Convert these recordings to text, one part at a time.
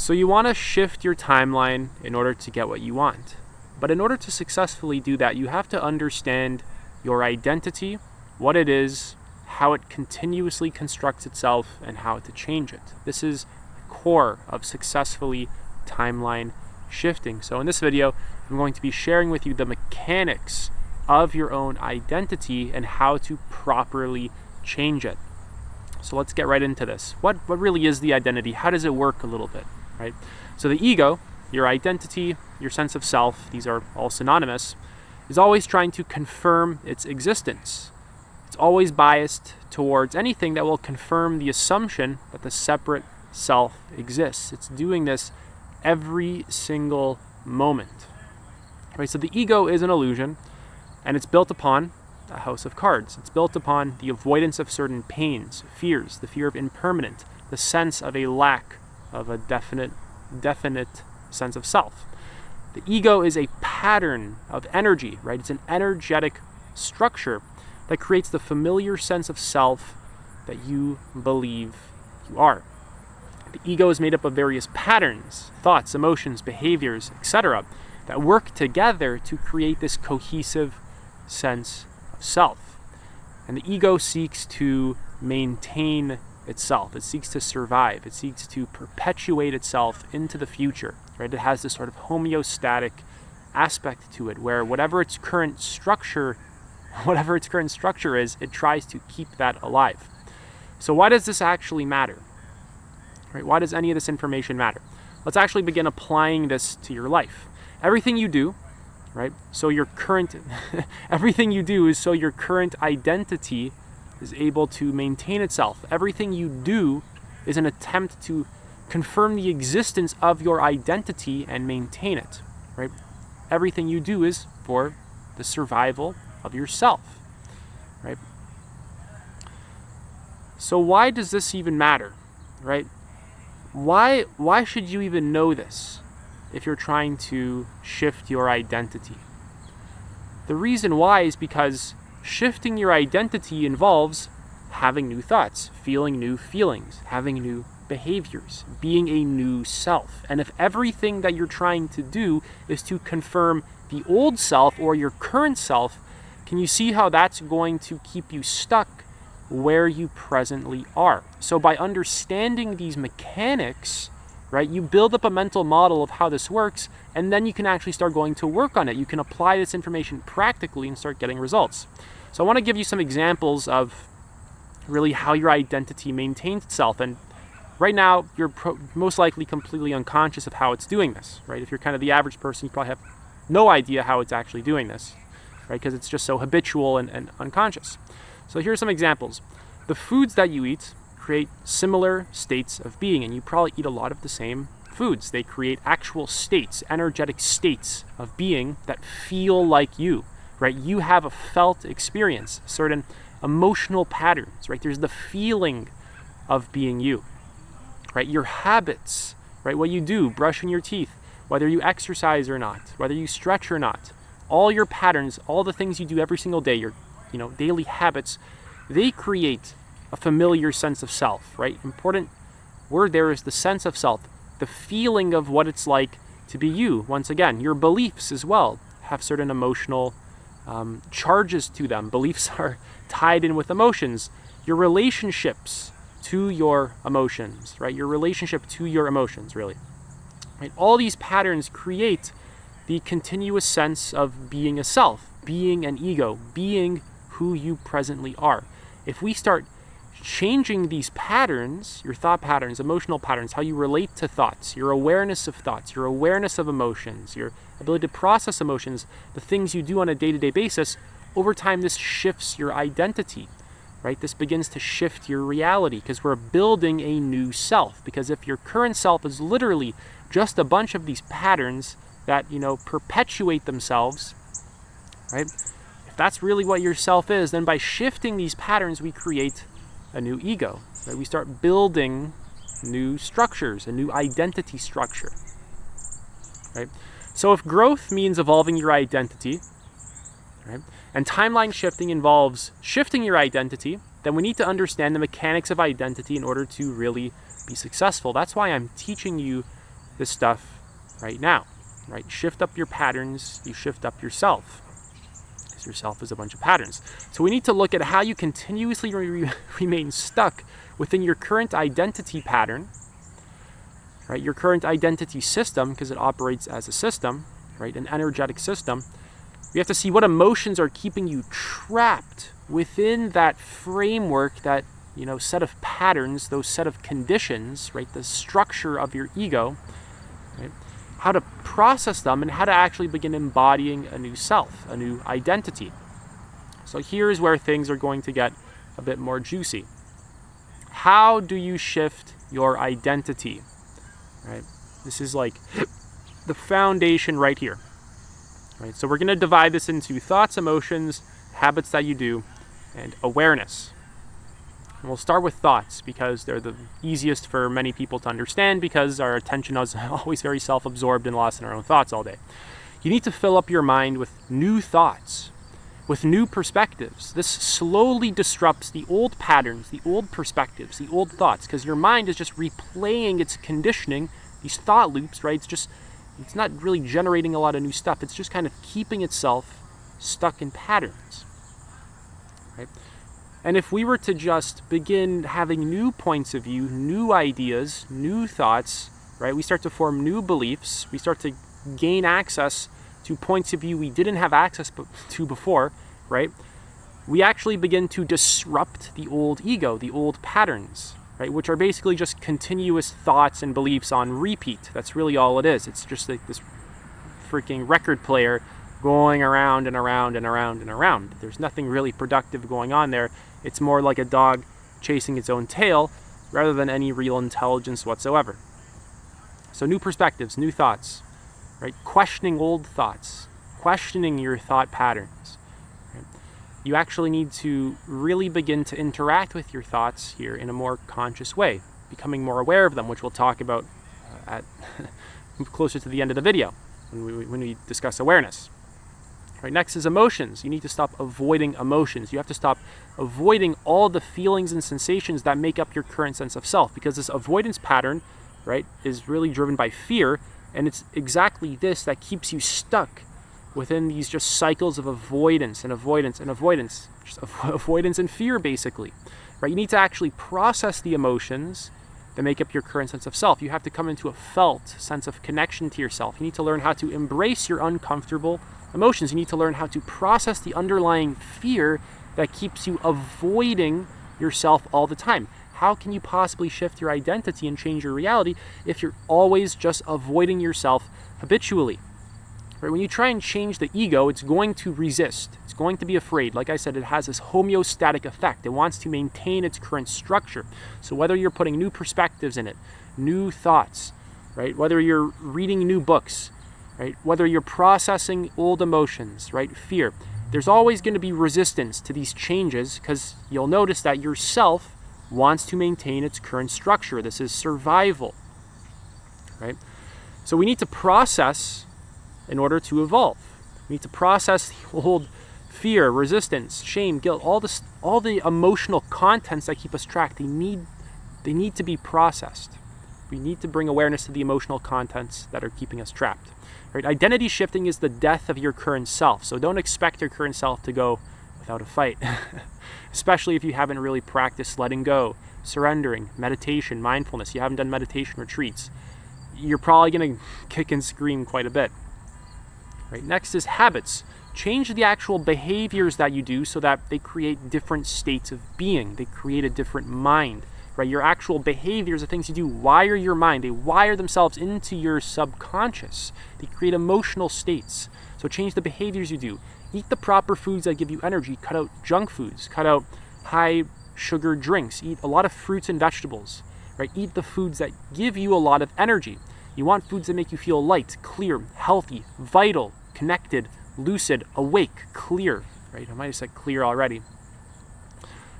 So you want to shift your timeline in order to get what you want. But in order to successfully do that, you have to understand your identity, what it is, how it continuously constructs itself, and how to change it. This is the core of successfully timeline shifting. So in this video, I'm going to be sharing with you the mechanics of your own identity and how to properly change it. So let's get right into this. What really is the identity? How does it work a little bit, right? So the ego, your identity, your sense of self, these are all synonymous, is always trying to confirm its existence. It's always biased towards anything that will confirm the assumption that the separate self exists. It's doing this every single moment. Right? So the ego is an illusion, and it's built upon a house of cards. It's built upon the avoidance of certain pains, fears, the fear of impermanent, the sense of a lack of a definite sense of self. The ego is a pattern of energy, right? It's an energetic structure that creates the familiar sense of self that you believe you are. The ego is made up of various patterns, thoughts, emotions, behaviors, etc., that work together to create this cohesive sense of self. And the ego seeks to maintain itself. It seeks to survive. It seeks to perpetuate itself into the future. Right? It has this sort of homeostatic aspect to it, where whatever its current structure is, it tries to keep that alive. So why does this actually matter? Right? Why does any of this information matter? Let's actually begin applying this to your life. Everything you do, right? So your current everything you do is so your current identity is able to maintain itself. Everything you do is an attempt to confirm the existence of your identity and maintain it, right? Everything you do is for the survival of yourself, right? So why does this even matter, right? Why should you even know this if you're trying to shift your identity? The reason why is because shifting your identity involves having new thoughts, feeling new feelings, having new behaviors, being a new self. And if everything that you're trying to do is to confirm the old self or your current self, can you see how that's going to keep you stuck where you presently are? So by understanding these mechanics, right, you build up a mental model of how this works, and then you can actually start going to work on it. You can apply this information practically and start getting results. So I want to give you some examples of really how your identity maintains itself. And right now, you're most likely completely unconscious of how it's doing this, right? If you're kind of the average person, you probably have no idea how it's actually doing this, right? Because it's just so habitual and unconscious. So here are some examples. The foods that you eat create similar states of being, and you probably eat a lot of the same foods. They create actual states, energetic states of being that feel like you, right? You have a felt experience, certain emotional patterns, right? There's the feeling of being you, right? Your habits, right? What you do, brushing your teeth, whether you exercise or not, whether you stretch or not, all your patterns, all the things you do every single day, your daily habits, they create a familiar sense of self, right? Important word there is the sense of self, the feeling of what it's like to be you. Once again, your beliefs as well have certain emotional charges to them. Beliefs are tied in with emotions. Your relationships to your emotions, right? Your relationship to your emotions, really. Right? All these patterns create the continuous sense of being a self, being an ego, being who you presently are. If we start changing these patterns, your thought patterns, emotional patterns, how you relate to thoughts, your awareness of thoughts, your awareness of emotions, your ability to process emotions, the things you do on a day-to-day basis, over time this shifts your identity, right? This begins to shift your reality because we're building a new self. Because if your current self is literally just a bunch of these patterns that, perpetuate themselves, right? If that's really what your self is, then by shifting these patterns, we create a new ego, right? We start building new structures, a new identity structure, right? So if growth means evolving your identity, right, and timeline shifting involves shifting your identity, then we need to understand the mechanics of identity in order to really be successful. That's why I'm teaching you this stuff right now, right? Shift up your patterns, you shift up yourself. Because yourself is a bunch of patterns. So we need to look at how you continuously remain stuck within your current identity pattern, right? Your current identity system, because it operates as a system, right? An energetic system. We have to see what emotions are keeping you trapped within that framework, that, you know, set of patterns, those set of conditions, right? The structure of your ego, right? How to process them and how to actually begin embodying a new self, a new identity. So here's where things are going to get a bit more juicy. How do you shift your identity, right? This is like the foundation right here. Right, so we're going to divide this into thoughts, emotions, habits that you do, and awareness. And we'll start with thoughts because they're the easiest for many people to understand, because our attention is always very self-absorbed and lost in our own thoughts all day. You need to fill up your mind with new thoughts, with new perspectives. This slowly disrupts the old patterns, the old perspectives, the old thoughts, because your mind is just replaying its conditioning, these thought loops, right? It's not really generating a lot of new stuff. It's just kind of keeping itself stuck in patterns, right? And if we were to just begin having new points of view, new ideas, new thoughts, right? We start to form new beliefs. We start to gain access to points of view we didn't have access to before, right? We actually begin to disrupt the old ego, the old patterns, right, which are basically just continuous thoughts and beliefs on repeat. That's really all it is. It's just like this freaking record player going around and around and around and around. There's nothing really productive going on there. It's more like a dog chasing its own tail rather than any real intelligence whatsoever. So new perspectives, new thoughts, right? Questioning old thoughts, questioning your thought patterns. You actually need to really begin to interact with your thoughts here in a more conscious way, becoming more aware of them, which we'll talk about at closer to the end of the video when we discuss awareness. Right, next is emotions. You need to stop avoiding emotions. You have to stop avoiding all the feelings and sensations that make up your current sense of self, because this avoidance pattern, right, is really driven by fear, and it's exactly this that keeps you stuck within these just cycles of avoidance and avoidance and avoidance, just avoidance and fear, basically, right? You need to actually process the emotions that make up your current sense of self. You have to come into a felt sense of connection to yourself. You need to learn how to embrace your uncomfortable emotions. You need to learn how to process the underlying fear that keeps you avoiding yourself all the time. How can you possibly shift your identity and change your reality if you're always just avoiding yourself habitually? Right? When you try and change the ego, it's going to resist. It's going to be afraid. Like I said, it has this homeostatic effect. It wants to maintain its current structure. So whether you're putting new perspectives in it, new thoughts, right? Whether you're reading new books, right? Whether you're processing old emotions, right? Fear. There's always going to be resistance to these changes, because you'll notice that yourself wants to maintain its current structure. This is survival, right? So we need to process in order to evolve. We need to process the old fear, resistance, shame, guilt, all the emotional contents that keep us trapped. They need to be processed. We need to bring awareness to the emotional contents that are keeping us trapped. Right? Identity shifting is the death of your current self. So don't expect your current self to go without a fight, especially if you haven't really practiced letting go, surrendering, meditation, mindfulness. You haven't done meditation retreats. You're probably going to kick and scream quite a bit. Right. Next is habits. Change the actual behaviors that you do so that they create different states of being. They create a different mind. Right. Your actual behaviors, the things you do, wire your mind. They wire themselves into your subconscious. They create emotional states. So change the behaviors you do. Eat the proper foods that give you energy. Cut out junk foods. Cut out high sugar drinks. Eat a lot of fruits and vegetables. Right. Eat the foods that give you a lot of energy. You want foods that make you feel light, clear, healthy, vital, connected, lucid, awake, clear. Right? I might have said clear already.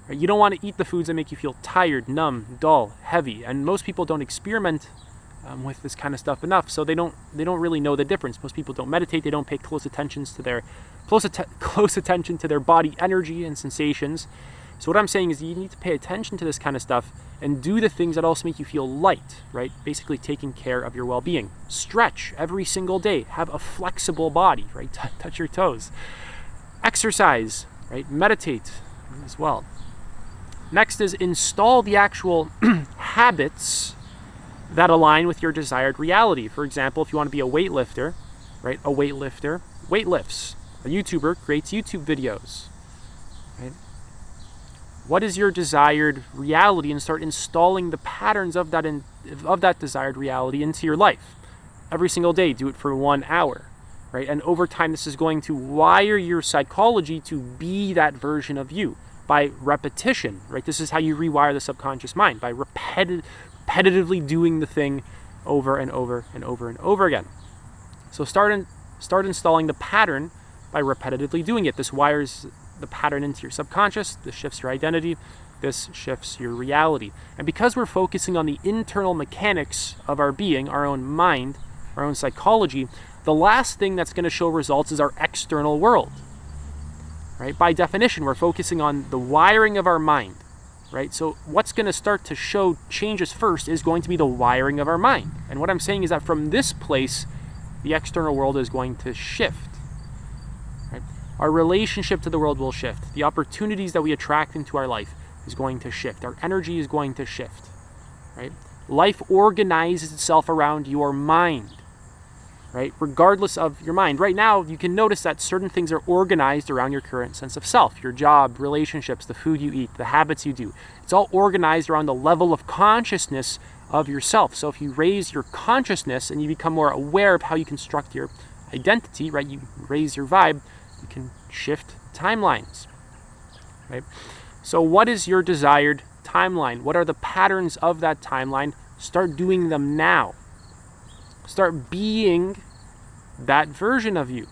Right? You don't want to eat the foods that make you feel tired, numb, dull, heavy. And most people don't experiment with this kind of stuff enough, so they don't really know the difference. Most people don't meditate. They don't pay close attention to their body energy and sensations. So what I'm saying is you need to pay attention to this kind of stuff and do the things that also make you feel light, right? Basically taking care of your well-being. Stretch every single day. Have a flexible body, right? Touch your toes. Exercise, right? Meditate as well. Next is install the actual habits that align with your desired reality. For example, if you want to be a weightlifter, right? A weightlifter weightlifts. A YouTuber creates YouTube videos, right? What is your desired reality, and start installing the patterns of that desired reality into your life. Every single day, do it for 1 hour, right? And over time, this is going to wire your psychology to be that version of you by repetition, right? This is how you rewire the subconscious mind, by repetitively doing the thing over and over and over and over again. So start installing the pattern by repetitively doing it. This wires the pattern into your subconscious. This shifts your identity. This shifts your reality. And because we're focusing on the internal mechanics of our being, our own mind, our own psychology, the last thing that's going to show results is our external world, right? By definition, we're focusing on the wiring of our mind, right? So what's going to start to show changes first is going to be the wiring of our mind. And what I'm saying is that from this place, the external world is going to shift. Our relationship to the world will shift. The opportunities that we attract into our life is going to shift. Our energy is going to shift, right? Life organizes itself around your mind, right? Regardless of your mind. Right now, you can notice that certain things are organized around your current sense of self, your job, relationships, the food you eat, the habits you do. It's all organized around the level of consciousness of yourself. So if you raise your consciousness and you become more aware of how you construct your identity, right? You raise your vibe, you can shift timelines, right? So what is your desired timeline? What are the patterns of that timeline? Start doing them now. Start being that version of you,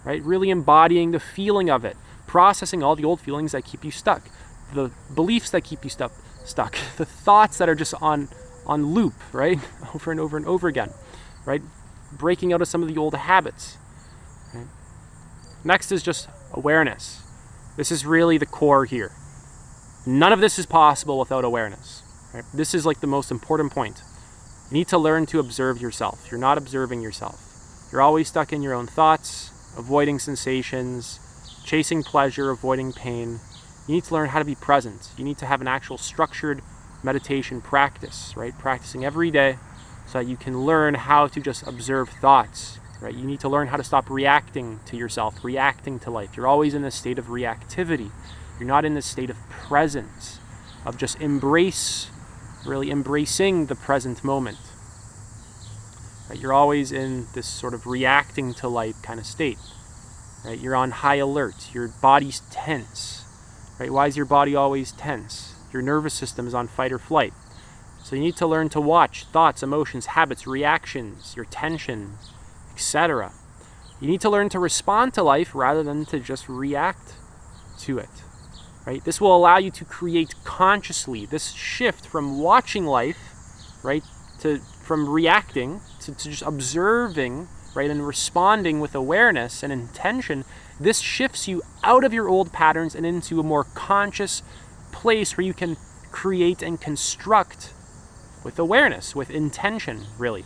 right? Really embodying the feeling of it, processing all the old feelings that keep you stuck, the beliefs that keep you stuck, the thoughts that are just on loop, right? Over and over and over again, right? Breaking out of some of the old habits, right? Next is just awareness. This is really the core here. None of this is possible without awareness, right? This is like the most important point. You need to learn to observe yourself. You're not observing yourself. You're always stuck in your own thoughts, avoiding sensations, chasing pleasure, avoiding pain. You need to learn how to be present. You need to have an actual structured meditation practice, right? Practicing every day so that you can learn how to just observe thoughts, right? You need to learn how to stop reacting to yourself, reacting to life. You're always in this state of reactivity. You're not in this state of presence, of just really embracing the present moment. Right? You're always in this sort of reacting to life kind of state. Right? You're on high alert. Your body's tense. Right? Why is your body always tense? Your nervous system is on fight or flight. So you need to learn to watch thoughts, emotions, habits, reactions, your tension, etc. You need to learn to respond to life rather than to just react to it, right? This will allow you to create consciously. This shift from watching life, right, from reacting to just observing, right, and responding with awareness and intention. This shifts you out of your old patterns and into a more conscious place where you can create and construct with awareness, with intention, really.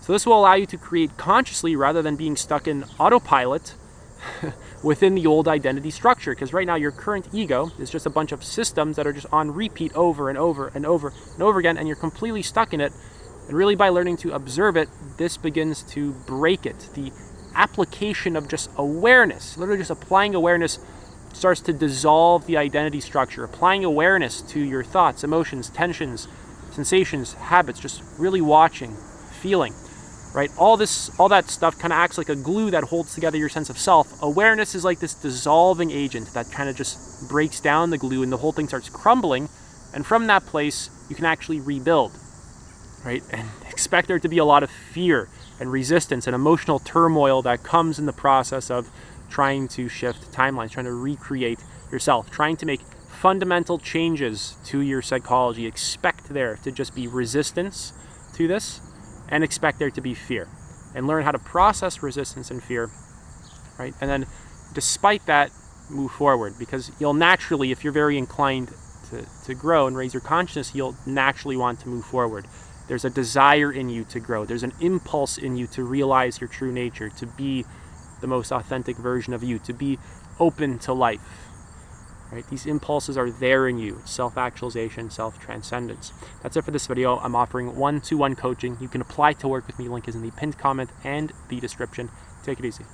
So this will allow you to create consciously rather than being stuck in autopilot within the old identity structure. Because right now your current ego is just a bunch of systems that are just on repeat over and over and over and over again, and you're completely stuck in it. And really by learning to observe it, this begins to break it. The application of just awareness, literally just applying awareness, starts to dissolve the identity structure. Applying awareness to your thoughts, emotions, tensions, sensations, habits, just really watching, feeling. Right? All that stuff kind of acts like a glue that holds together your sense of self. Awareness is like this dissolving agent that kind of just breaks down the glue and the whole thing starts crumbling. And from that place, you can actually rebuild, right? And expect there to be a lot of fear and resistance and emotional turmoil that comes in the process of trying to shift timelines, trying to recreate yourself, trying to make fundamental changes to your psychology. Expect there to just be resistance to this, and expect there to be fear, and learn how to process resistance and fear, right? And then despite that, move forward, because you'll naturally, if you're very inclined to grow and raise your consciousness, you'll naturally want to move forward. There's a desire in you to grow. There's an impulse in you to realize your true nature, to be the most authentic version of you, to be open to life. Right? These impulses are there in you. Self-actualization, self-transcendence. That's it for this video. I'm offering 1-to-1 coaching. You can apply to work with me. Link is in the pinned comment and the description. Take it easy.